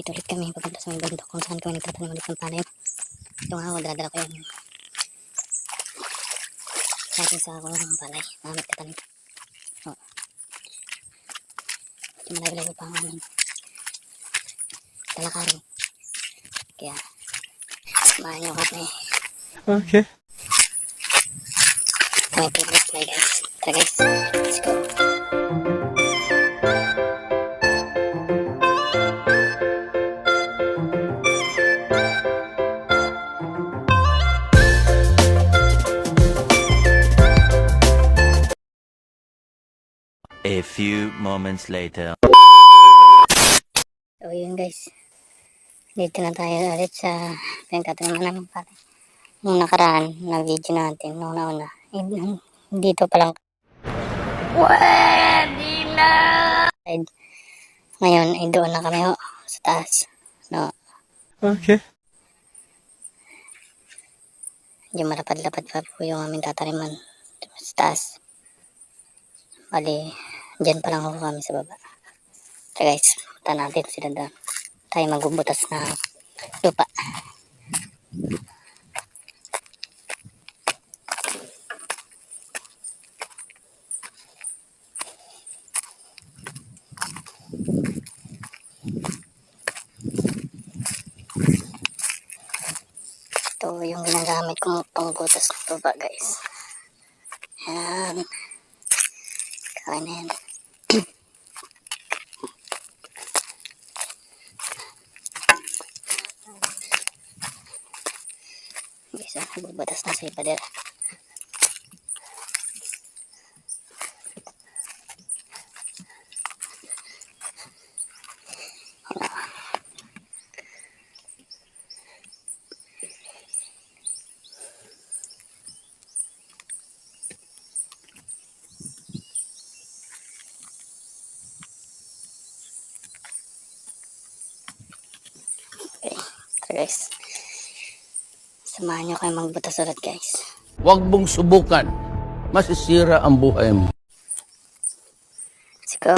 Dito ulit kami papunta sa may bundok kung saan kami nagtatanim ulit ng palay. Ito nga ako, dala-dala ko yung ating sako ng palay namin katanim. Oh. Ito malayo-layo pa ang aming talakarin. Kaya samahan nyo kami. Okay. My favorite play guys. Tara guys, let's go. A few moments later. So yun guys, dito na tayo ulit sa pinagtatanim namin palay. Nung nakaraan na video natin, nung nauna, dito pa lang. Pwede na! Ngayon, doon na kami sa taas. No, Okay. yung malapad-lapad pa po yung aming tataniman sa taas. Bali, dyan pa lang ako kami sa baba. So guys, punta natin sila doon. Tayo magbubutas na lupa. Ito yung ginagamit kong pangbutas ng lupa guys. Ayan. Kain na yan. Guys, nagbubutas na sa ipader. Okay, so guys, samahan nyo kayo magbutas ulit guys. Huwag mong subukan. Masisira ang buhay mo. Let's go.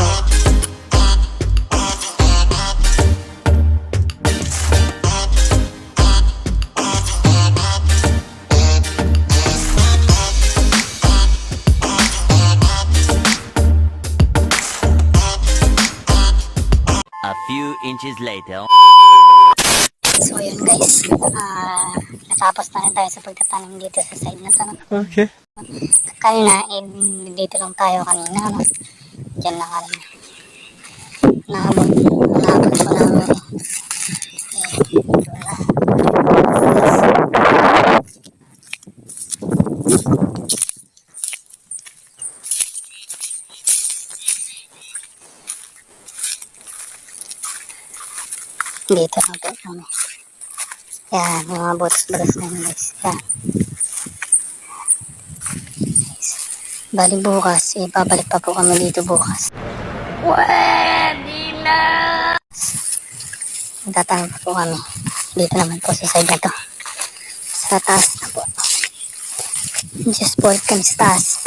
A few inches later. So yun guys, natapos na rin tayo sa pagtatanim dito sa side na to. Okay. Kanina, dito lang tayo kanina. No? Diyan lang kami. Naabot pa namin. Dito na po kami. Yan, yung mga butas-butas na yun guys. Yan. Bali bukas, babalik pa po kami dito bukas. Pwede na! Magtatanong pa po kami. Dito naman po sa side na to. Sa taas na po. Just po kami sa taas.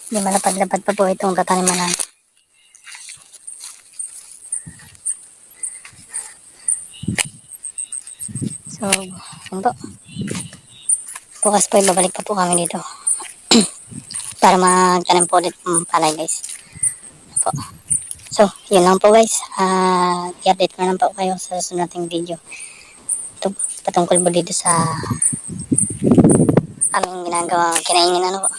Hindi malapad-lapad pa po itong tataniman natin. So, yun po. Bukas po, babalik pa po kami dito. Para magtanim po ulit palay guys. Po. So, yun lang po guys. I-update ko na lang po kayo sa susunod nating video. Ito, patungkol po dito sa aming ginagawa, kinaingin ano po.